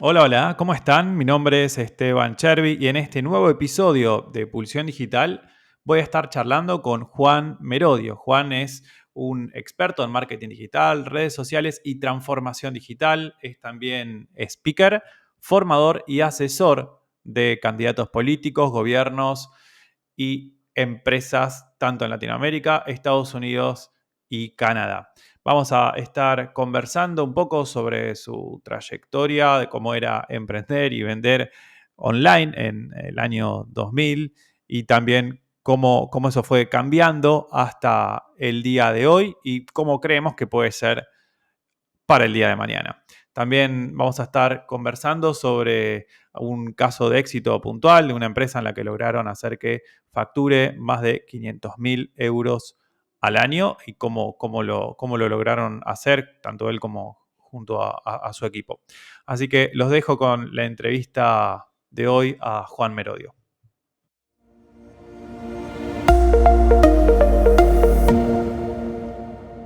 Hola, hola, ¿cómo están? Mi nombre es Esteban Chervi y en este nuevo episodio de Pulsión Digital voy a estar charlando con Juan Merodio. Juan es un experto en marketing digital, redes sociales y transformación digital. Es también speaker, formador y asesor de candidatos políticos, gobiernos y empresas tanto en Latinoamérica, Estados Unidos y Canadá. Vamos a estar conversando un poco sobre su trayectoria, de cómo era emprender y vender online en el año 2000 y también cómo eso fue cambiando hasta el día de hoy y cómo creemos que puede ser para el día de mañana. También vamos a estar conversando sobre un caso de éxito puntual de una empresa en la que lograron hacer que facture más de 500.000 euros al año y cómo lo lograron hacer, tanto él como junto a su equipo. Así que los dejo con la entrevista de hoy a Juan Merodio.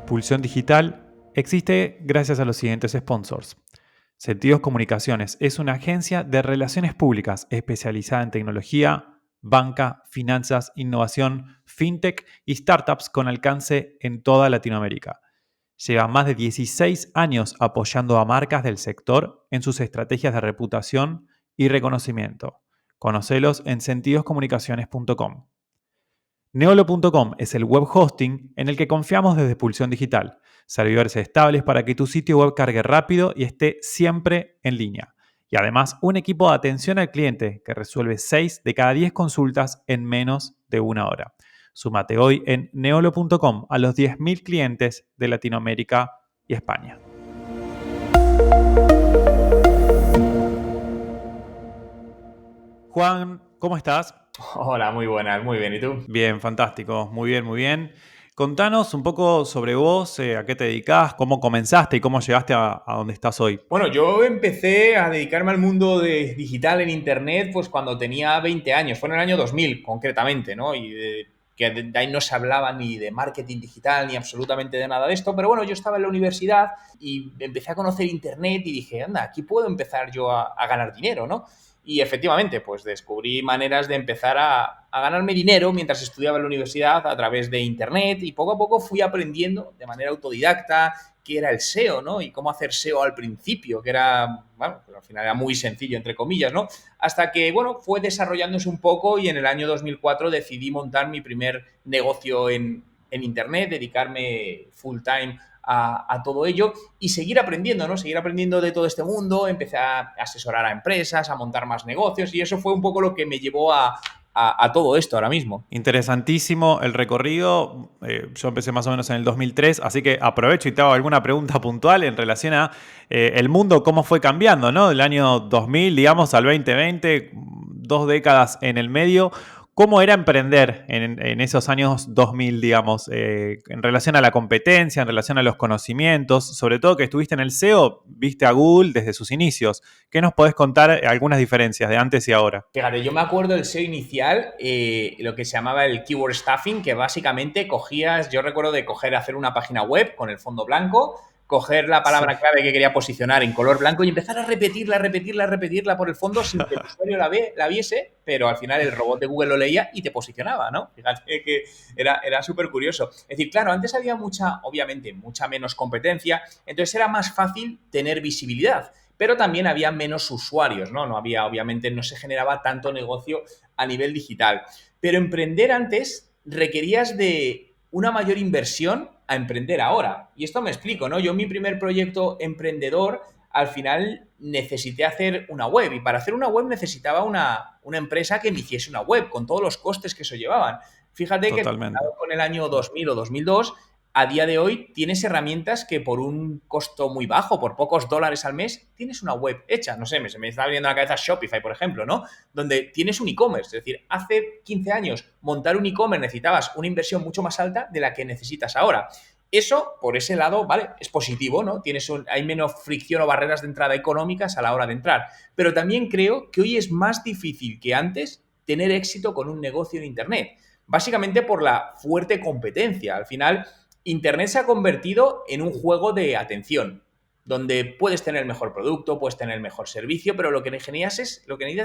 Pulsión Digital existe gracias a los siguientes sponsors. Sentidos Comunicaciones es una agencia de relaciones públicas especializada en tecnología, banca, finanzas, innovación, fintech y startups con alcance en toda Latinoamérica. Lleva más de 16 años apoyando a marcas del sector en sus estrategias de reputación y reconocimiento. Conocelos en sentidoscomunicaciones.com. Neolo.com es el web hosting en el que confiamos desde Pulsión Digital. Servidores estables para que tu sitio web cargue rápido y esté siempre en línea. Y además un equipo de atención al cliente que resuelve 6 de cada 10 consultas en menos de una hora. Súmate hoy en neolo.com a los 10.000 clientes de Latinoamérica y España. Juan, ¿cómo estás? Hola, muy buenas, muy bien. ¿Y tú? Bien, fantástico, muy bien, muy bien. Contanos un poco sobre vos, a qué te dedicás, cómo comenzaste y cómo llegaste a donde estás hoy. Bueno, yo empecé a dedicarme al mundo digital en Internet pues cuando tenía 20 años, fue en el año 2000 concretamente, ¿no? Que de ahí no se hablaba ni de marketing digital ni absolutamente de nada de esto, pero bueno, yo estaba en la universidad y empecé a conocer Internet y dije, anda, aquí puedo empezar yo a ganar dinero, ¿no? Y efectivamente, pues descubrí maneras de empezar a ganarme dinero mientras estudiaba en la universidad a través de Internet y poco a poco fui aprendiendo de manera autodidacta qué era el SEO, ¿no? Y cómo hacer SEO al principio, que era, bueno, pues al final era muy sencillo, entre comillas, ¿no? Hasta que, bueno, fue desarrollándose un poco y en el año 2004 decidí montar mi primer negocio en Internet, dedicarme full time a todo ello y seguir aprendiendo, ¿no? Seguir aprendiendo de todo este mundo, empecé a asesorar a empresas, a montar más negocios y eso fue un poco lo que me llevó a todo esto ahora mismo. Interesantísimo el recorrido. Yo empecé más o menos en el 2003, así que aprovecho y te hago alguna pregunta puntual en relación a el mundo, cómo fue cambiando, ¿no? Del año 2000, digamos, al 2020, 2 décadas en el medio. ¿Cómo era emprender en esos años 2000, digamos, en relación a la competencia, en relación a los conocimientos? Sobre todo que estuviste en el SEO, viste a Google desde sus inicios. ¿Qué nos podés contar algunas diferencias de antes y ahora? Fíjate, yo me acuerdo del SEO inicial, lo que se llamaba el keyword stuffing, que básicamente cogías, yo recuerdo de coger, hacer una página web con el fondo blanco, coger la Sí. palabra clave que quería posicionar en color blanco y empezar a repetirla, repetirla, repetirla por el fondo sin que el usuario la viese, pero al final el robot de Google lo leía y te posicionaba, ¿no? Fíjate que era súper curioso. Es decir, claro, antes había obviamente, mucha menos competencia, entonces era más fácil tener visibilidad, pero también había menos usuarios, ¿no? No había, obviamente, no se generaba tanto negocio a nivel digital. Pero emprender antes requerías de una mayor inversión a emprender ahora. Y esto me explico, ¿no? Yo en mi primer proyecto emprendedor, al final necesité hacer una web y para hacer una web necesitaba una empresa que me hiciese una web con todos los costes que eso llevaban. Fíjate que Totalmente. comparado con el año 2000 o 2002, a día de hoy tienes herramientas que por un costo muy bajo, por pocos dólares al mes, tienes una web hecha. No sé, se me está viniendo a la cabeza Shopify, por ejemplo, ¿no? Donde tienes un e-commerce. Es decir, hace 15 años montar un e-commerce necesitabas una inversión mucho más alta de la que necesitas ahora. Eso, por ese lado, vale, es positivo, ¿no? Hay menos fricción o barreras de entrada económicas a la hora de entrar. Pero también creo que hoy es más difícil que antes tener éxito con un negocio en Internet. Básicamente por la fuerte competencia. Al final, Internet se ha convertido en un juego de atención. donde puedes tener el mejor producto, puedes tener el mejor servicio, pero lo que necesitas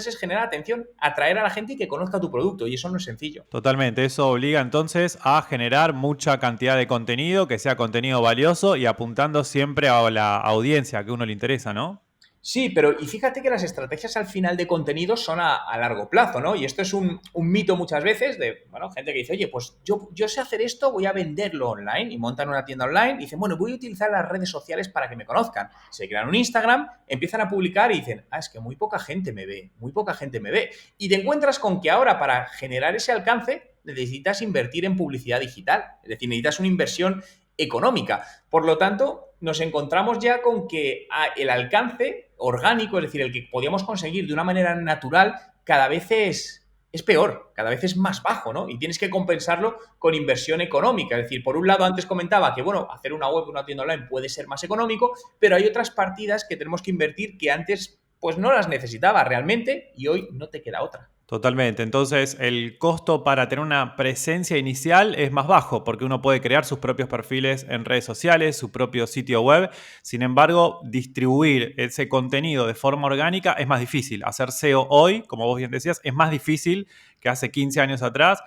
es generar atención, atraer a la gente y que conozca tu producto, y eso no es sencillo. Totalmente, eso obliga entonces a generar mucha cantidad de contenido, que sea contenido valioso y apuntando siempre a la audiencia que a uno le interesa, ¿no? Sí, pero y fíjate que las estrategias al final de contenido son a largo plazo, ¿no? Y esto es un mito muchas veces de, bueno, gente que dice, oye, pues yo sé hacer esto, voy a venderlo online y montan una tienda online y dicen, bueno, voy a utilizar las redes sociales para que me conozcan. Se crean un Instagram, empiezan a publicar y dicen, es que muy poca gente me ve, muy poca gente me ve. Y te encuentras con que ahora para generar ese alcance necesitas invertir en publicidad digital, es decir, necesitas una inversión económica. Por lo tanto, nos encontramos ya con que el alcance orgánico, es decir, el que podíamos conseguir de una manera natural, cada vez es peor, cada vez es más bajo, ¿no? Y tienes que compensarlo con inversión económica. Es decir, por un lado, antes comentaba que, bueno, hacer una web, una tienda online puede ser más económico, pero hay otras partidas que tenemos que invertir que antes, pues no las necesitaba realmente y hoy no te queda otra. Totalmente. Entonces, el costo para tener una presencia inicial es más bajo porque uno puede crear sus propios perfiles en redes sociales, su propio sitio web. Sin embargo, distribuir ese contenido de forma orgánica es más difícil. Hacer SEO hoy, como vos bien decías, es más difícil que hace 15 años atrás.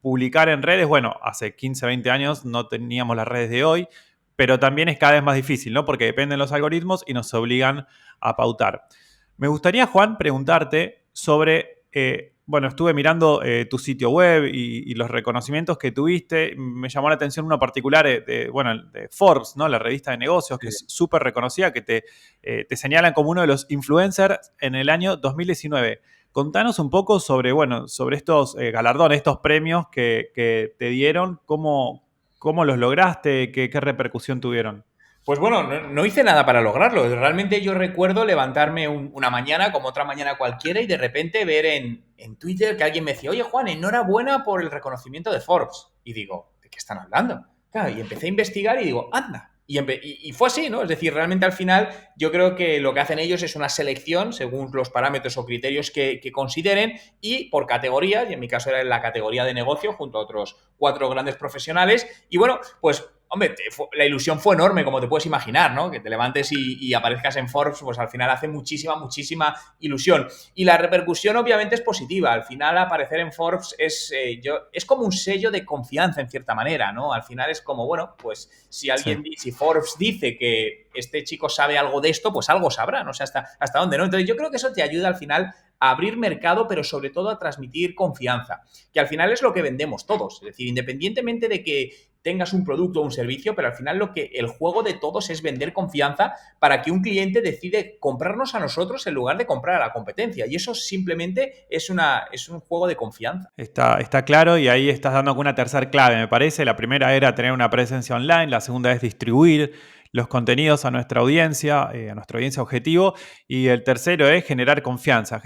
Publicar en redes, bueno, hace 15, 20 años no teníamos las redes de hoy, pero también es cada vez más difícil, ¿no? Porque dependen los algoritmos y nos obligan a pautar. Me gustaría, Juan, preguntarte sobre, bueno, estuve mirando tu sitio web y los reconocimientos que tuviste. Me llamó la atención uno particular bueno, de Forbes, ¿no? La revista de negocios, que es súper reconocida, que te señalan como uno de los influencers en el año 2019. Contanos un poco sobre, bueno, sobre estos galardones, estos premios que te dieron, cómo los lograste, qué repercusión tuvieron. Pues bueno, no hice nada para lograrlo. Realmente yo recuerdo levantarme una mañana, como otra mañana cualquiera, y de repente ver en Twitter que alguien me decía, oye Juan, enhorabuena por el reconocimiento de Forbes. Y digo, ¿de qué están hablando? Claro, y empecé a investigar y digo, anda. Y fue así, ¿no? Es decir, realmente al final yo creo que lo que hacen ellos es una selección según los parámetros o criterios que consideren y por categorías, y en mi caso era en la categoría de negocio junto a otros 4 grandes profesionales. Y bueno, pues hombre, la ilusión fue enorme, como te puedes imaginar, ¿no? Que te levantes y aparezcas en Forbes, pues al final hace muchísima, muchísima ilusión. Y la repercusión obviamente es positiva. Al final aparecer en Forbes es como un sello de confianza en cierta manera, ¿no? Al final es como, bueno, pues Sí. si Forbes dice que este chico sabe algo de esto, pues algo sabrá, no sé hasta dónde, ¿no? Entonces yo creo que eso te ayuda al final a abrir mercado, pero sobre todo a transmitir confianza, que al final es lo que vendemos todos. Es decir, independientemente de que tengas un producto o un servicio, pero al final el juego de todos es vender confianza para que un cliente decide comprarnos a nosotros en lugar de comprar a la competencia. Y eso simplemente es un juego de confianza. Está claro y ahí estás dando con una tercera clave, me parece. La primera era tener una presencia online, la segunda es distribuir los contenidos a nuestra audiencia objetivo, y el tercero es generar confianza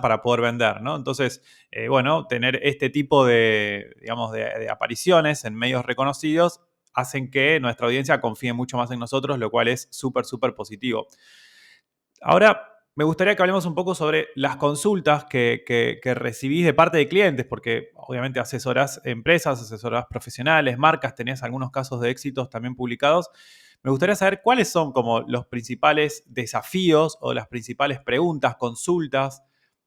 para poder vender, ¿no? Entonces, bueno, tener este tipo de, digamos, de apariciones en medios reconocidos hacen que nuestra audiencia confíe mucho más en nosotros, lo cual es súper, súper positivo. Ahora, me gustaría que hablemos un poco sobre las consultas que recibís de parte de clientes, porque obviamente asesorás empresas, asesorás profesionales, marcas, tenés algunos casos de éxitos también publicados. Me gustaría saber cuáles son como los principales desafíos o las principales preguntas, consultas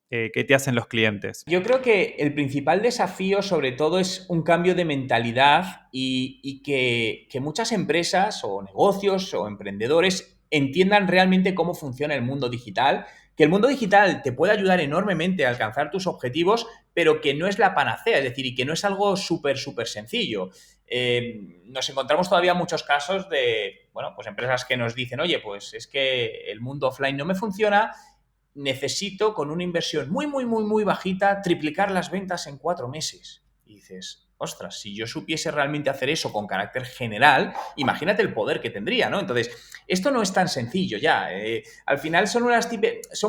que te hacen los clientes. Yo creo que el principal desafío, sobre todo, es un cambio de mentalidad y que muchas empresas o negocios o emprendedores entiendan realmente cómo funciona el mundo digital, que el mundo digital te puede ayudar enormemente a alcanzar tus objetivos, pero que no es la panacea, es decir, y que no es algo súper, súper sencillo. Nos encontramos todavía muchos casos de, bueno, pues empresas que nos dicen, oye, pues es que el mundo offline no me funciona, necesito con una inversión muy, muy, muy, muy bajita triplicar las ventas en 4 meses. Y dices, ostras, si yo supiese realmente hacer eso con carácter general, imagínate el poder que tendría, ¿no? Entonces, esto no es tan sencillo ya. Al final son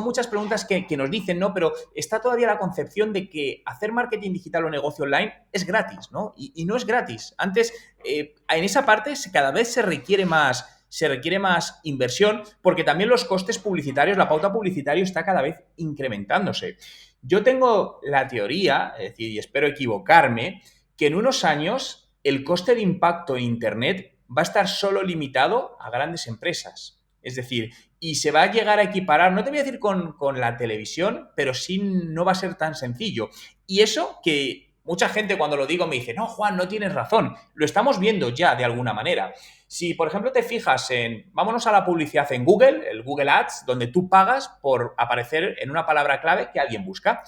muchas preguntas que nos dicen, ¿no? Pero está todavía la concepción de que hacer marketing digital o negocio online es gratis, ¿no? Y no es gratis. Antes, en esa parte cada vez se requiere más inversión porque también los costes publicitarios, la pauta publicitaria está cada vez incrementándose. Yo tengo la teoría, es decir, y espero equivocarme, que en unos años el coste de impacto en Internet va a estar solo limitado a grandes empresas. Es decir, y se va a llegar a equiparar, no te voy a decir con la televisión, pero sí no va a ser tan sencillo. Y eso que mucha gente cuando lo digo me dice, no, Juan, no tienes razón. Lo estamos viendo ya de alguna manera. Si, por ejemplo, te fijas vámonos a la publicidad en Google, el Google Ads, donde tú pagas por aparecer en una palabra clave que alguien busca.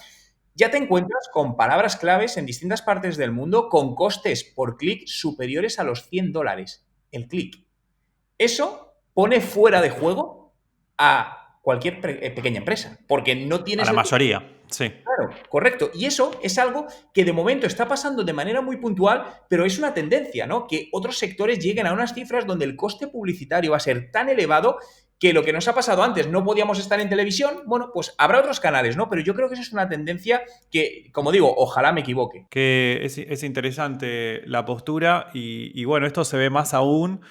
Ya te encuentras con palabras claves en distintas partes del mundo con costes por clic superiores a los $100 el clic. Eso pone fuera de juego a cualquier pequeña empresa, porque no A tienes la el... mayoría, sí. Claro, correcto. Y eso es algo que de momento está pasando de manera muy puntual, pero es una tendencia, ¿no? Que otros sectores lleguen a unas cifras donde el coste publicitario va a ser tan elevado que lo que nos ha pasado antes, no podíamos estar en televisión, bueno, pues habrá otros canales, ¿no? Pero yo creo que eso es una tendencia que, como digo, ojalá me equivoque. Que es interesante la postura y bueno, esto se ve más aún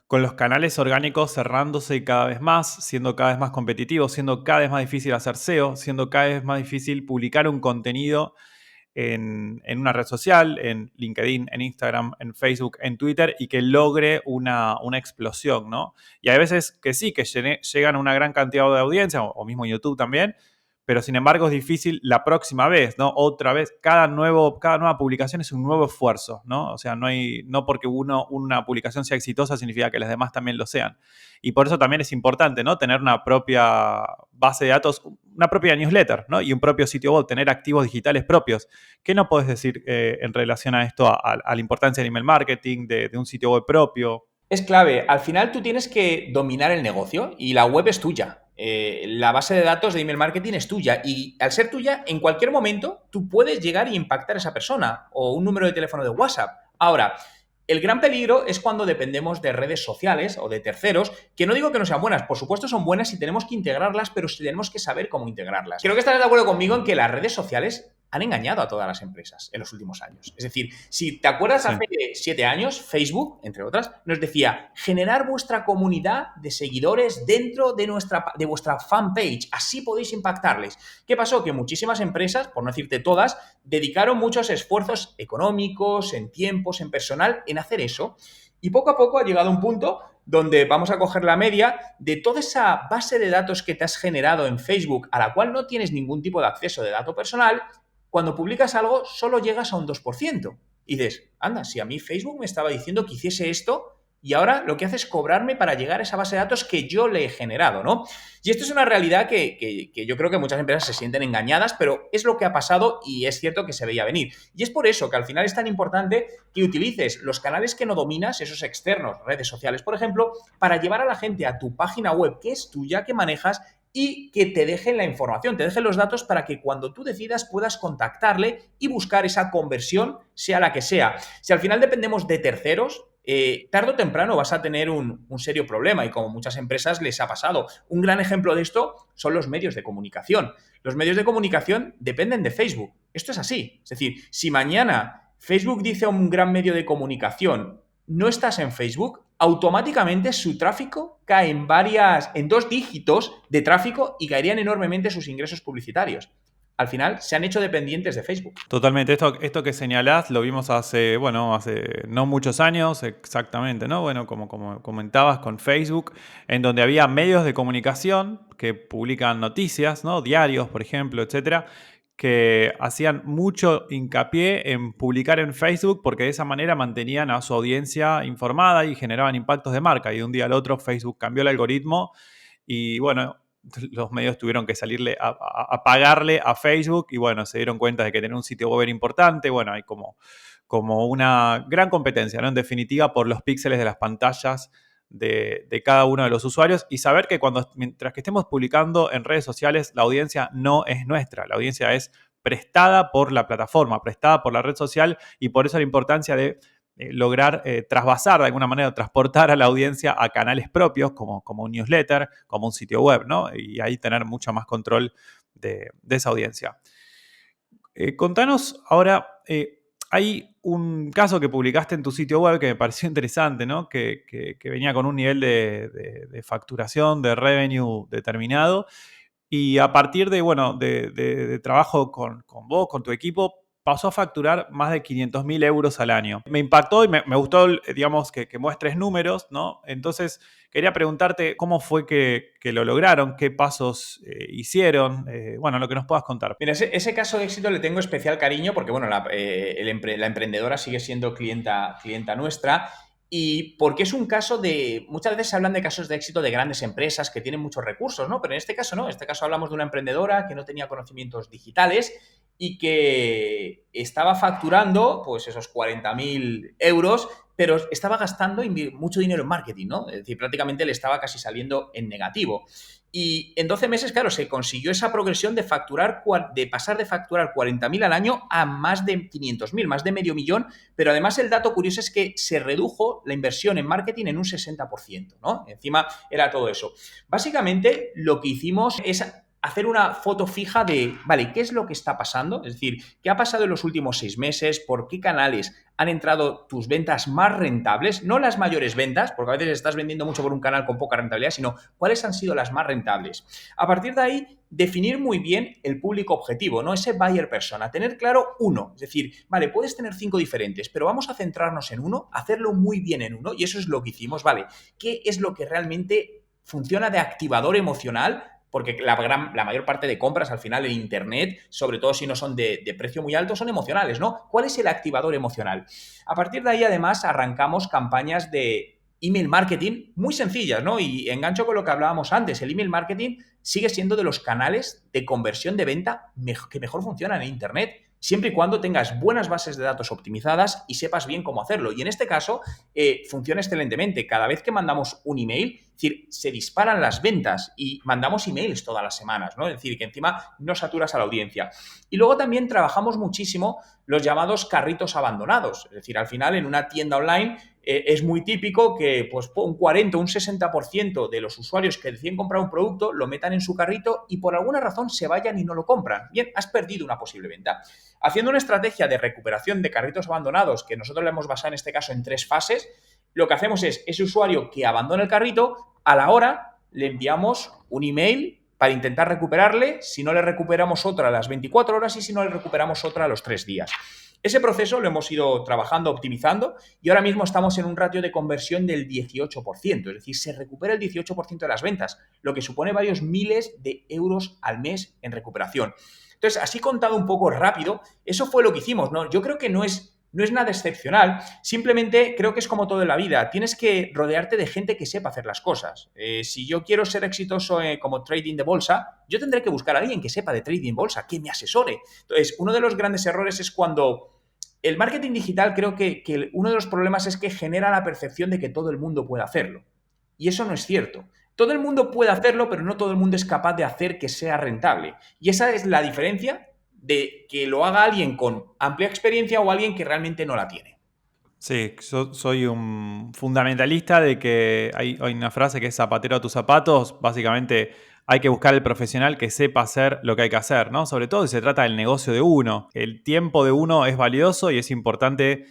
con los canales orgánicos cerrándose cada vez más, siendo cada vez más competitivos, siendo cada vez más difícil hacer SEO, siendo cada vez más difícil publicar un contenido en una red social, en LinkedIn, en Instagram, en Facebook, en Twitter, y que logre una explosión, ¿no? Y hay veces que sí, que llegan a una gran cantidad de audiencia, o mismo en YouTube también, pero sin embargo es difícil la próxima vez, ¿no? Otra vez, cada nueva publicación es un nuevo esfuerzo, ¿no? O sea, no porque una publicación sea exitosa significa que las demás también lo sean. Y por eso también es importante, ¿no? Tener una propia base de datos, una propia newsletter, ¿no? Y un propio sitio web, tener activos digitales propios. ¿Qué no puedes decir en relación a esto, a la importancia del email marketing, de un sitio web propio? Es clave. Al final tú tienes que dominar el negocio y la web es tuya. La base de datos de email marketing es tuya y al ser tuya, en cualquier momento tú puedes llegar y impactar a esa persona o un número de teléfono de WhatsApp. Ahora, el gran peligro es cuando dependemos de redes sociales o de terceros, que no digo que no sean buenas, por supuesto son buenas y tenemos que integrarlas, pero sí tenemos que saber cómo integrarlas. Creo que estarás de acuerdo conmigo en que las redes sociales han engañado a todas las empresas en los últimos años. Es decir, si te acuerdas, Sí. hace 7 años, Facebook, entre otras, nos decía generar vuestra comunidad de seguidores dentro de vuestra fanpage. Así podéis impactarles. ¿Qué pasó? Que muchísimas empresas, por no decirte todas, dedicaron muchos esfuerzos económicos, en tiempos, en personal, en hacer eso. Y poco a poco ha llegado un punto donde vamos a coger la media de toda esa base de datos que te has generado en Facebook, a la cual no tienes ningún tipo de acceso de dato personal. Cuando publicas algo, solo llegas a un 2%. Y dices, anda, si a mí Facebook me estaba diciendo que hiciese esto y ahora lo que hace es cobrarme para llegar a esa base de datos que yo le he generado, ¿no? Y esto es una realidad que yo creo que muchas empresas se sienten engañadas, pero es lo que ha pasado y es cierto que se veía venir. Y es por eso que al final es tan importante que utilices los canales que no dominas, esos externos, redes sociales, por ejemplo, para llevar a la gente a tu página web que es tuya, que manejas, y que te dejen la información, te dejen los datos para que cuando tú decidas puedas contactarle y buscar esa conversión, sea la que sea. Si al final dependemos de terceros, tarde o temprano vas a tener un serio problema y como muchas empresas les ha pasado. Un gran ejemplo de esto son los medios de comunicación. Los medios de comunicación dependen de Facebook. Esto es así. Es decir, si mañana Facebook dice a un gran medio de comunicación, no estás en Facebook, automáticamente su tráfico cae en 2 dígitos de tráfico y caerían enormemente sus ingresos publicitarios. Al final se han hecho dependientes de Facebook. Totalmente. Esto que señalás lo vimos hace no muchos años, exactamente, ¿no? Bueno, como comentabas con Facebook, en donde había medios de comunicación que publican noticias, ¿no? Diarios, por ejemplo, etcétera, que hacían mucho hincapié en publicar en Facebook porque de esa manera mantenían a su audiencia informada y generaban impactos de marca. Y de un día al otro Facebook cambió el algoritmo y bueno, los medios tuvieron que salirle a pagarle a Facebook y bueno, se dieron cuenta de que tener un sitio web era importante. Bueno, hay como una gran competencia, ¿no? En definitiva, por los píxeles de las pantallas de cada uno de los usuarios y saber que mientras que estemos publicando en redes sociales, la audiencia no es nuestra, la audiencia es prestada por la plataforma, prestada por la red social y por eso la importancia de lograr trasvasar de alguna manera, transportar a la audiencia a canales propios como un newsletter, como un sitio web, ¿no? Y ahí tener mucho más control de esa audiencia. Contanos ahora, hay un caso que publicaste en tu sitio web que me pareció interesante, ¿no? Que venía con un nivel de facturación, de revenue determinado y a partir de trabajo con vos, con tu equipo, pasó a facturar más de 500.000 euros al año. Me impactó y me gustó, digamos, que muestres números, ¿no? Entonces, quería preguntarte cómo fue que lo lograron, qué pasos hicieron, bueno, lo que nos puedas contar. Mira, ese caso de éxito le tengo especial cariño porque, bueno, la emprendedora sigue siendo clienta nuestra y porque es un caso de... Muchas veces se hablan de casos de éxito de grandes empresas que tienen muchos recursos, ¿no? Pero en este caso no, en este caso hablamos de una emprendedora que no tenía conocimientos digitales y que estaba facturando, pues, esos 40.000 euros, pero estaba gastando mucho dinero en marketing, ¿no? Es decir, prácticamente le estaba casi saliendo en negativo. Y en 12 meses, claro, se consiguió esa progresión de pasar de facturar 40.000 al año a más de 500.000, más de medio millón, pero además el dato curioso es que se redujo la inversión en marketing en un 60%, ¿no? Encima era todo eso. Básicamente, lo que hicimos es hacer una foto fija de, vale, ¿qué es lo que está pasando? Es decir, ¿qué ha pasado en los últimos 6 meses? ¿Por qué canales han entrado tus ventas más rentables? No las mayores ventas, porque a veces estás vendiendo mucho por un canal con poca rentabilidad, sino cuáles han sido las más rentables. A partir de ahí, definir muy bien el público objetivo, ¿no? Ese buyer persona. Tener claro uno. Es decir, vale, puedes tener 5 diferentes, pero vamos a centrarnos en uno, hacerlo muy bien en uno, y eso es lo que hicimos, ¿vale? ¿Qué es lo que realmente funciona de activador emocional? Porque la mayor parte de compras al final en Internet, sobre todo si no son de precio muy alto, son emocionales, ¿no? ¿Cuál es el activador emocional? A partir de ahí, además, arrancamos campañas de email marketing muy sencillas, ¿no? Y engancho con lo que hablábamos antes. El email marketing sigue siendo de los canales de conversión de venta que mejor funcionan en Internet, siempre y cuando tengas buenas bases de datos optimizadas y sepas bien cómo hacerlo. Y en este caso, funciona excelentemente. Cada vez que mandamos un email, es decir, se disparan las ventas y mandamos emails todas las semanas, ¿no? Es decir, que encima no saturas a la audiencia. Y luego también trabajamos muchísimo los llamados carritos abandonados. Es decir, al final en una tienda online es muy típico que pues, un 40 o un 60% de los usuarios que deciden comprar un producto lo metan en su carrito y por alguna razón se vayan y no lo compran. Bien, has perdido una posible venta. Haciendo una estrategia de recuperación de carritos abandonados, que nosotros le hemos basado en este caso en 3 fases, lo que hacemos es, ese usuario que abandona el carrito, a la hora le enviamos un email para intentar recuperarle, si no le recuperamos otra a las 24 horas y si no le recuperamos otra a los 3 días. Ese proceso lo hemos ido trabajando, optimizando y ahora mismo estamos en un ratio de conversión del 18%, es decir, se recupera el 18% de las ventas, lo que supone varios miles de euros al mes en recuperación. Entonces, así contado un poco rápido, eso fue lo que hicimos, ¿no? Yo creo que no es nada excepcional, simplemente creo que es como todo en la vida, tienes que rodearte de gente que sepa hacer las cosas. Si yo quiero ser exitoso como trading de bolsa, yo tendré que buscar a alguien que sepa de trading bolsa, que me asesore. Entonces, uno de los grandes errores es cuando el marketing digital, creo que uno de los problemas es que genera la percepción de que todo el mundo puede hacerlo. Y eso no es cierto. Todo el mundo puede hacerlo, pero no todo el mundo es capaz de hacer que sea rentable. Y esa es la diferencia de que lo haga alguien con amplia experiencia o alguien que realmente no la tiene. Sí, yo soy un fundamentalista de que hay una frase que es zapatero a tus zapatos. Básicamente hay que buscar el profesional que sepa hacer lo que hay que hacer, ¿no? Sobre todo si se trata del negocio de uno. El tiempo de uno es valioso y es importante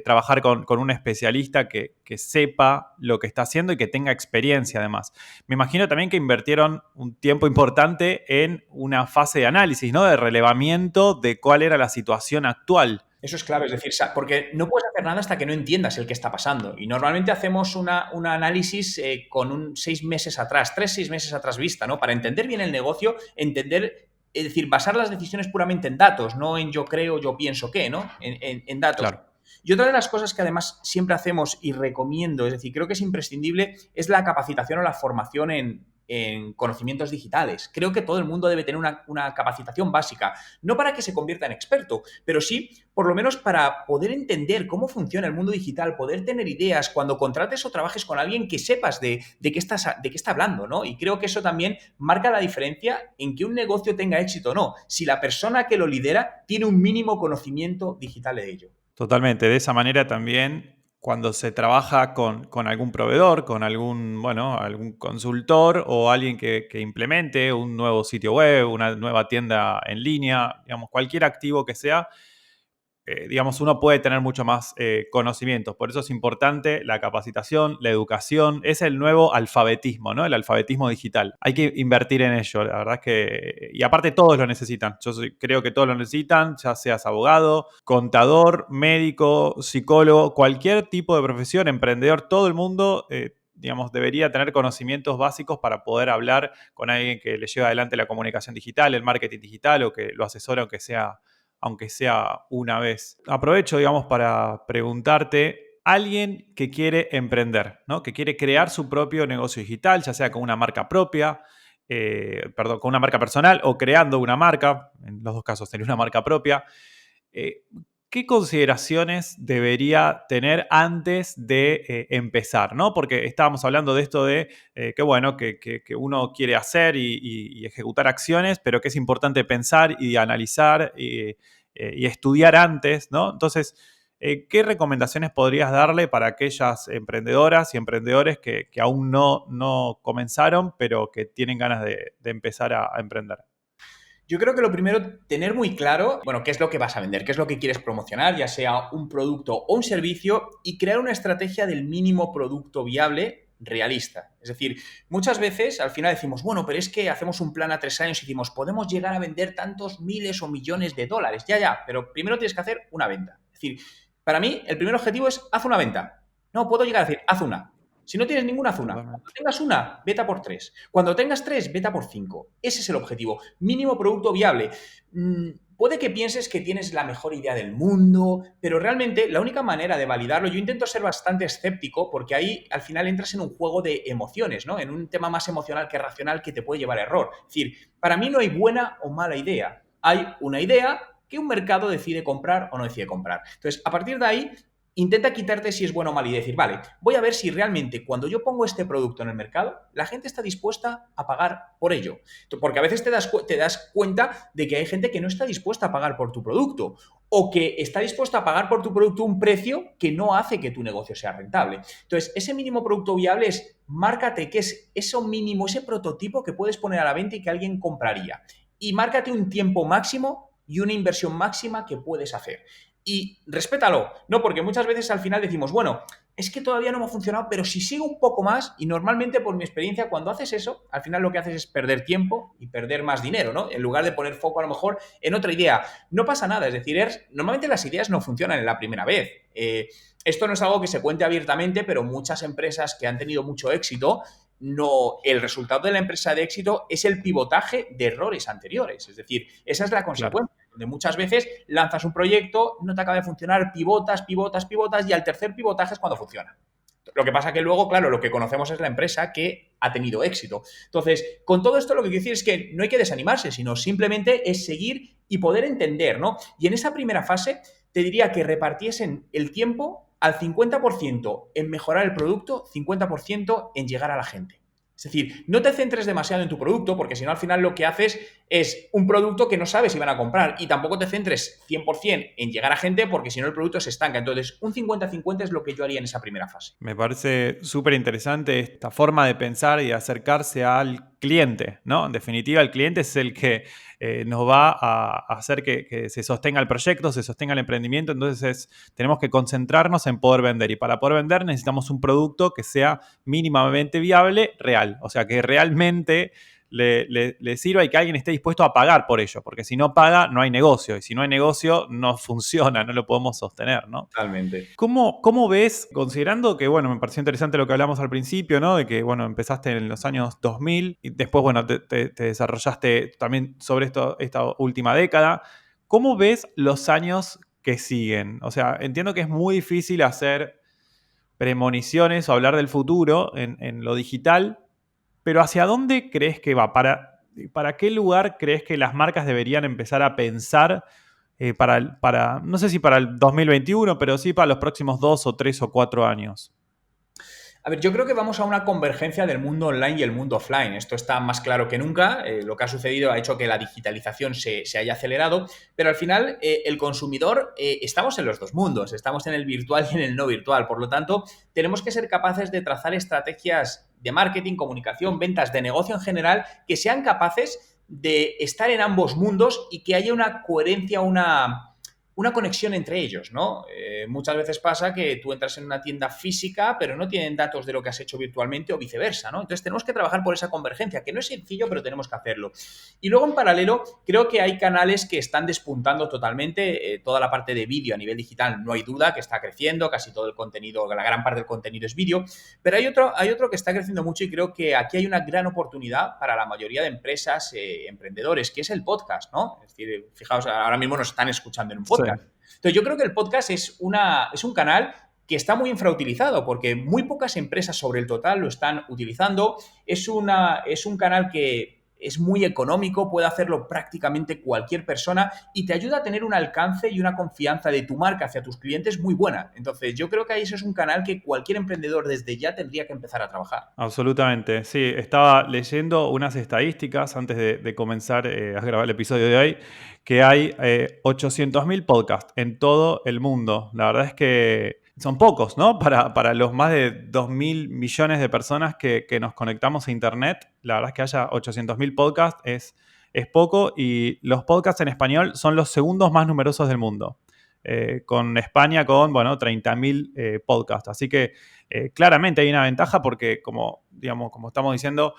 trabajar con un especialista que sepa lo que está haciendo y que tenga experiencia además. Me imagino también que invirtieron un tiempo importante en una fase de análisis, ¿no? De relevamiento de cuál era la situación actual. Eso es clave, es decir, porque no puedes hacer nada hasta que no entiendas el que está pasando. Y normalmente hacemos un análisis con 6 meses atrás, 6 meses atrás vista, ¿no? Para entender bien el negocio, es decir, basar las decisiones puramente en datos, no en yo creo, yo pienso qué, ¿no? En datos. Claro. Y otra de las cosas que además siempre hacemos y recomiendo, es decir, creo que es imprescindible, es la capacitación o la formación en conocimientos digitales. Creo que todo el mundo debe tener una capacitación básica, no para que se convierta en experto, pero sí, por lo menos para poder entender cómo funciona el mundo digital, poder tener ideas cuando contrates o trabajes con alguien que sepas de qué está hablando, ¿no? Y creo que eso también marca la diferencia en que un negocio tenga éxito o no, si la persona que lo lidera tiene un mínimo conocimiento digital de ello. Totalmente. De esa manera también, cuando se trabaja con algún proveedor, con algún consultor o alguien que implemente un nuevo sitio web, una nueva tienda en línea, digamos, cualquier activo que sea, digamos, uno puede tener mucho más conocimientos. Por eso es importante la capacitación, la educación. Es el nuevo alfabetismo, ¿no? El alfabetismo digital. Hay que invertir en ello, la verdad es que... Y aparte todos lo necesitan. Creo que todos lo necesitan, ya seas abogado, contador, médico, psicólogo, cualquier tipo de profesión, emprendedor, todo el mundo... digamos, debería tener conocimientos básicos para poder hablar con alguien que le lleva adelante la comunicación digital, el marketing digital o que lo asesore aunque sea una vez. Aprovecho, digamos, para preguntarte, alguien que quiere emprender, ¿no? Que quiere crear su propio negocio digital, ya sea con una marca propia, con una marca personal o creando una marca, en los dos casos sería una marca propia. Eh, ¿Qué consideraciones debería tener antes de empezar? ¿No? Porque estábamos hablando de esto de que bueno, que uno quiere hacer y ejecutar acciones, pero que es importante pensar y analizar y estudiar antes, ¿no? Entonces, ¿qué recomendaciones podrías darle para aquellas emprendedoras y emprendedores que aún no comenzaron, pero que tienen ganas de empezar a emprender? Yo creo que lo primero, tener muy claro, bueno, qué es lo que vas a vender, qué es lo que quieres promocionar, ya sea un producto o un servicio, y crear una estrategia del mínimo producto viable realista. Es decir, muchas veces al final decimos, bueno, pero es que hacemos un plan a 3 años y decimos, podemos llegar a vender tantos miles o millones de dólares. Ya, pero primero tienes que hacer una venta. Es decir, para mí el primer objetivo es, haz una venta. No puedo llegar a decir, haz una. Si no tienes ninguna, haz una. Cuando Totalmente. tengas una, vete a por 3. Cuando tengas 3, vete a por 5. Ese es el objetivo. Mínimo producto viable. Puede que pienses que tienes la mejor idea del mundo, pero realmente la única manera de validarlo, yo intento ser bastante escéptico porque ahí al final entras en un juego de emociones, ¿no? En un tema más emocional que racional que te puede llevar a error. Es decir, para mí no hay buena o mala idea. Hay una idea que un mercado decide comprar o no decide comprar. Entonces, a partir de ahí, intenta quitarte si es bueno o mal y decir, vale, voy a ver si realmente cuando yo pongo este producto en el mercado, la gente está dispuesta a pagar por ello. Porque a veces te das cuenta de que hay gente que no está dispuesta a pagar por tu producto o que está dispuesta a pagar por tu producto un precio que no hace que tu negocio sea rentable. Entonces, ese mínimo producto viable es, márcate qué es eso mínimo, ese prototipo que puedes poner a la venta y que alguien compraría. Y márcate un tiempo máximo y una inversión máxima que puedes hacer. Y respétalo, ¿no? Porque muchas veces al final decimos, bueno, es que todavía no me ha funcionado, pero si sigo un poco más, y normalmente por mi experiencia, cuando haces eso, al final lo que haces es perder tiempo y perder más dinero, ¿no? En lugar de poner foco a lo mejor en otra idea. No pasa nada, es decir, normalmente las ideas no funcionan en la primera vez. Esto no es algo que se cuente abiertamente, pero muchas empresas que han tenido mucho éxito, no, el resultado de la empresa de éxito es el pivotaje de errores anteriores. Es decir, esa es la Claro. consecuencia. Donde muchas veces lanzas un proyecto, no te acaba de funcionar, pivotas y al tercer pivotaje es cuando funciona. Lo que pasa que luego, claro, lo que conocemos es la empresa que ha tenido éxito. Entonces, con todo esto lo que quiero decir es que no hay que desanimarse, sino simplemente es seguir y poder entender, ¿no? Y en esa primera fase te diría que repartiesen el tiempo al 50% en mejorar el producto, 50% en llegar a la gente. Es decir, no te centres demasiado en tu producto, porque si no, al final lo que haces es un producto que no sabes si van a comprar, y tampoco te centres 100% en llegar a gente, porque si no el producto se estanca. Entonces, un 50-50 es lo que yo haría en esa primera fase. Me parece súper interesante esta forma de pensar y de acercarse al cliente, ¿no? En definitiva, el cliente es el que nos va a hacer que se sostenga el proyecto, se sostenga el emprendimiento. Entonces, tenemos que concentrarnos en poder vender. Y para poder vender necesitamos un producto que sea mínimamente viable, real. O sea, que realmente le sirva y que alguien esté dispuesto a pagar por ello. Porque si no paga, no hay negocio. Y si no hay negocio, no funciona, no lo podemos sostener, ¿no? Totalmente. ¿Cómo ves, considerando que, bueno, me pareció interesante lo que hablamos al principio, ¿no? De que, bueno, empezaste en los años 2000 y después, bueno, te desarrollaste también sobre esta última década. ¿Cómo ves los años que siguen? O sea, entiendo que es muy difícil hacer premoniciones o hablar del futuro en lo digital, pero ¿hacia dónde crees que va? ¿Para qué lugar crees que las marcas deberían empezar a pensar no sé si para el 2021, pero sí para los próximos 2 o 3 o 4 años? A ver, yo creo que vamos a una convergencia del mundo online y el mundo offline. Esto está más claro que nunca. Lo que ha sucedido ha hecho que la digitalización se haya acelerado, pero al final el consumidor, estamos en los dos mundos, estamos en el virtual y en el no virtual. Por lo tanto, tenemos que ser capaces de trazar estrategias de marketing, comunicación, ventas, de negocio en general, que sean capaces de estar en ambos mundos y que haya una coherencia, una conexión entre ellos, ¿no? Muchas veces pasa que tú entras en una tienda física, pero no tienen datos de lo que has hecho virtualmente o viceversa, ¿no? Entonces tenemos que trabajar por esa convergencia, que no es sencillo, pero tenemos que hacerlo. Y luego, en paralelo, creo que hay canales que están despuntando totalmente. Toda la parte de vídeo a nivel digital, no hay duda que está creciendo, casi todo el contenido, la gran parte del contenido es vídeo, pero hay otro que está creciendo mucho y creo que aquí hay una gran oportunidad para la mayoría de empresas, emprendedores, que es el podcast, ¿no? Es decir, fijaos, ahora mismo nos están escuchando en un Sí. podcast. Entonces, yo creo que el podcast es un canal que está muy infrautilizado porque muy pocas empresas sobre el total lo están utilizando. Es un canal que es muy económico, puede hacerlo prácticamente cualquier persona y te ayuda a tener un alcance y una confianza de tu marca hacia tus clientes muy buena. Entonces, yo creo que ahí eso es un canal que cualquier emprendedor desde ya tendría que empezar a trabajar. Absolutamente, sí. Estaba leyendo unas estadísticas antes de comenzar a grabar el episodio de hoy, que hay 800.000 podcasts en todo el mundo. La verdad es que son pocos, ¿no? Para los más de 2.000 millones de personas que nos conectamos a Internet, la verdad es que haya 800.000 podcasts es poco, y los podcasts en español son los segundos más numerosos del mundo. Con España con, bueno, 30.000 podcasts. Así que claramente hay una ventaja porque, como estamos diciendo,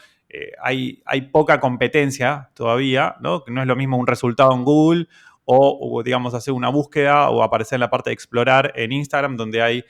hay poca competencia todavía, ¿no? Que no es lo mismo un resultado en Google o, digamos, hacer una búsqueda o aparecer en la parte de explorar en Instagram, donde hay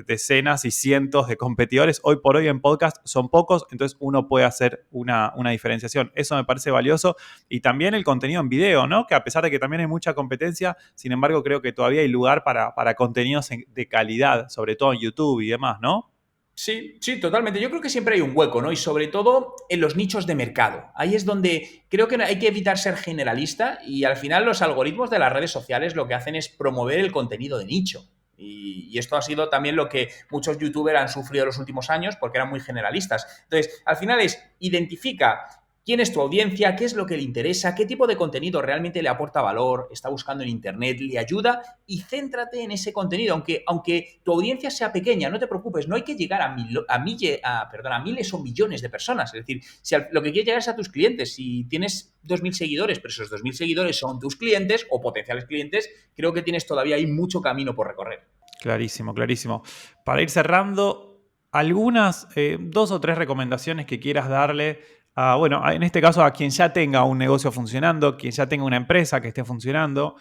decenas y cientos de competidores. Hoy por hoy en podcast son pocos, entonces uno puede hacer una diferenciación. Eso me parece valioso. Y también el contenido en video, ¿no? Que a pesar de que también hay mucha competencia, sin embargo, creo que todavía hay lugar para contenidos de calidad, sobre todo en YouTube y demás, ¿no? Sí, sí, totalmente. Yo creo que siempre hay un hueco, ¿no? Y sobre todo en los nichos de mercado. Ahí es donde creo que hay que evitar ser generalista y al final los algoritmos de las redes sociales lo que hacen es promover el contenido de nicho. Y esto ha sido también lo que muchos youtubers han sufrido en los últimos años porque eran muy generalistas. Entonces, al final es identifica quién es tu audiencia, qué es lo que le interesa, qué tipo de contenido realmente le aporta valor, está buscando en internet, le ayuda y céntrate en ese contenido. Aunque tu audiencia sea pequeña, no te preocupes, no hay que llegar a miles o millones de personas. Es decir, si lo que quieres llegar es a tus clientes, si tienes 2.000 seguidores, pero esos 2.000 seguidores son tus clientes o potenciales clientes, creo que tienes todavía ahí mucho camino por recorrer. Clarísimo, clarísimo. Para ir cerrando, algunas, 2 o 3 recomendaciones que quieras darle bueno, en este caso a quien ya tenga un negocio funcionando, quien ya tenga una empresa que esté funcionando,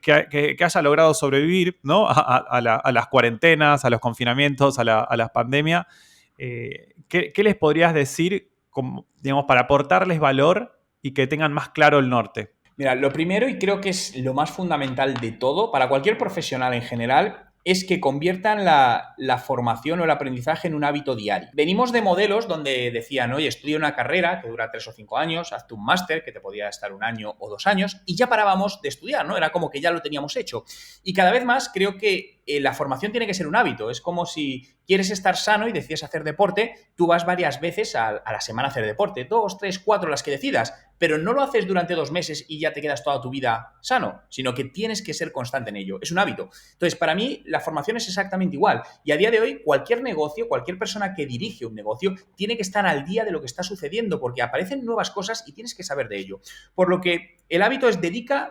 que haya logrado sobrevivir, ¿no? A las cuarentenas, a los confinamientos, a las pandemias. ¿Qué les podrías decir, digamos, para aportarles valor y que tengan más claro el norte? Mira, lo primero y creo que es lo más fundamental de todo, para cualquier profesional en general, es que conviertan la formación o el aprendizaje en un hábito diario. Venimos de modelos donde decían, oye, estudia una carrera que dura 3 o 5 años, hazte un máster que te podía estar 1 año o 2 años y ya parábamos de estudiar, ¿no? Era como que ya lo teníamos hecho. Y cada vez más creo que la formación tiene que ser un hábito. Es como si quieres estar sano y decides hacer deporte, tú vas varias veces a la semana a hacer deporte, 2, 3, 4, las que decidas, pero no lo haces durante 2 meses y ya te quedas toda tu vida sano, sino que tienes que ser constante en ello. Es un hábito. Entonces, para mí, la formación es exactamente igual. Y a día de hoy, cualquier negocio, cualquier persona que dirige un negocio, tiene que estar al día de lo que está sucediendo, porque aparecen nuevas cosas y tienes que saber de ello. Por lo que el hábito es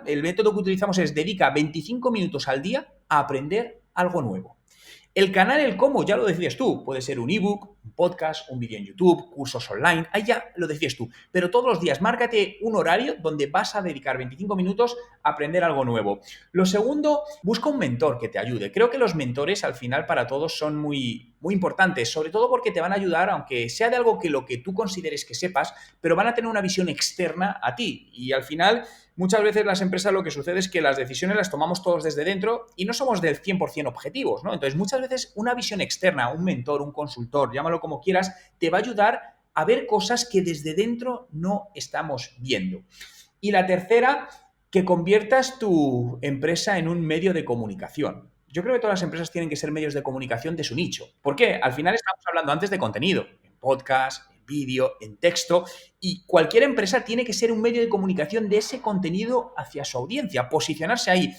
el método que utilizamos es dedica 25 minutos al día a aprender algo nuevo. El canal, el cómo, ya lo decides tú. Puede ser un ebook, un podcast, un vídeo en YouTube, cursos online, ahí ya lo decides tú. Pero todos los días, márcate un horario donde vas a dedicar 25 minutos a aprender algo nuevo. Lo segundo, busca un mentor que te ayude. Creo que los mentores al final para todos son muy, muy importantes, sobre todo porque te van a ayudar, aunque sea de algo que lo que tú consideres que sepas, pero van a tener una visión externa a ti. Y al final, muchas veces las empresas lo que sucede es que las decisiones las tomamos todos desde dentro y no somos del 100% objetivos, ¿no? Entonces, muchas veces una visión externa, un mentor, un consultor, llámalo como quieras, te va a ayudar a ver cosas que desde dentro no estamos viendo. Y la tercera, que conviertas tu empresa en un medio de comunicación. Yo creo que todas las empresas tienen que ser medios de comunicación de su nicho. ¿Por qué? Al final estamos hablando antes de contenido, en podcast, en vídeo, en texto, y cualquier empresa tiene que ser un medio de comunicación de ese contenido hacia su audiencia, posicionarse ahí.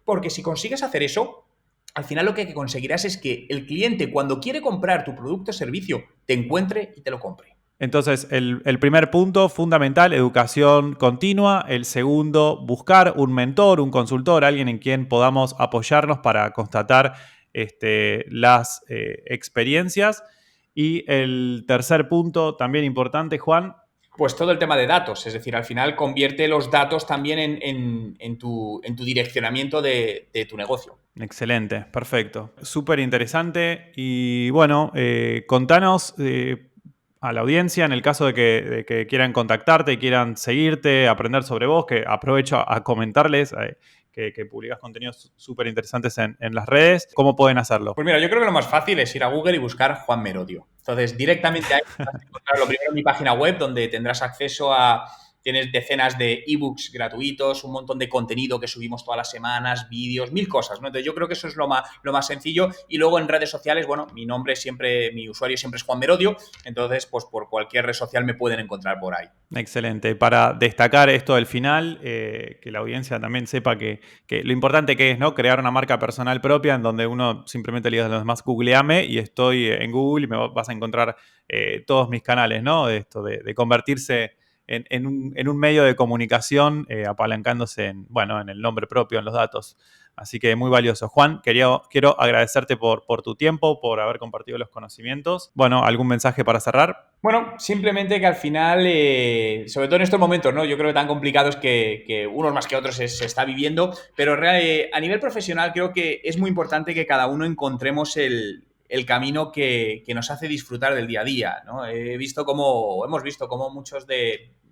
Porque si consigues hacer eso, al final lo que conseguirás es que el cliente, cuando quiere comprar tu producto o servicio, te encuentre y te lo compre. Entonces, el primer punto fundamental, educación continua. El segundo, buscar un mentor, un consultor, alguien en quien podamos apoyarnos para constatar las experiencias. Y el tercer punto, también importante, Juan. Pues todo el tema de datos, es decir, al final convierte los datos también en tu direccionamiento de tu negocio. Excelente, perfecto. Súper interesante. Y bueno, contanos a la audiencia, en el caso de que quieran contactarte y quieran seguirte, aprender sobre vos, que aprovecho a comentarles que publicas contenidos súper interesantes en las redes, ¿cómo pueden hacerlo? Pues mira, yo creo que lo más fácil es ir a Google y buscar Juan Merodio. Entonces, directamente ahí vas a encontrar lo primero en mi página web, donde tendrás acceso a. Tienes decenas de ebooks gratuitos, un montón de contenido que subimos todas las semanas, vídeos, mil cosas, ¿no? Entonces, yo creo que eso es lo más sencillo. Y luego en redes sociales, bueno, mi usuario siempre es Juan Merodio. Entonces, pues por cualquier red social me pueden encontrar por ahí. Excelente. Para destacar esto del final, que la audiencia también sepa que lo importante que es, ¿no? Crear una marca personal propia en donde uno simplemente le diga a los demás, googleame y estoy en Google y vas a encontrar todos mis canales, ¿no? De convertirse en un medio de comunicación apalancándose en el nombre propio, en los datos. Así que muy valioso. Juan, quiero agradecerte por tu tiempo, por haber compartido los conocimientos. Bueno, ¿algún mensaje para cerrar? Bueno, simplemente que al final, sobre todo en estos momentos, ¿no? Yo creo que tan complicados que unos más que otros se está viviendo, pero a nivel profesional creo que es muy importante que cada uno encontremos el camino que nos hace disfrutar del día a día, ¿no? Hemos visto cómo muchos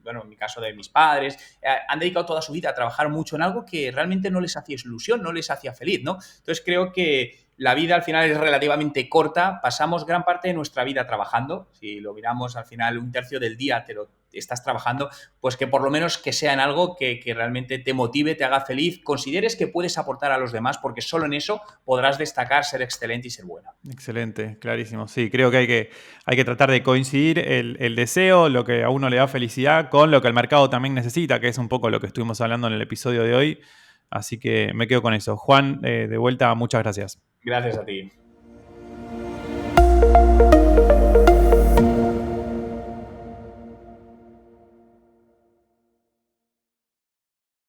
bueno, en mi caso de mis padres, han dedicado toda su vida a trabajar mucho en algo que realmente no les hacía ilusión, no les hacía feliz, ¿no? Entonces creo que la vida al final es relativamente corta, pasamos gran parte de nuestra vida trabajando, si lo miramos al final un tercio del día te lo estás trabajando, pues que por lo menos que sea en algo que realmente te motive, te haga feliz, consideres que puedes aportar a los demás, porque solo en eso podrás destacar, ser excelente y ser bueno. Excelente, clarísimo. Sí, creo que hay que tratar de coincidir el deseo, lo que a uno le da felicidad, con lo que el mercado también necesita, que es un poco lo que estuvimos hablando en el episodio de hoy. Así que me quedo con eso. Juan, de vuelta, muchas gracias. Gracias a ti.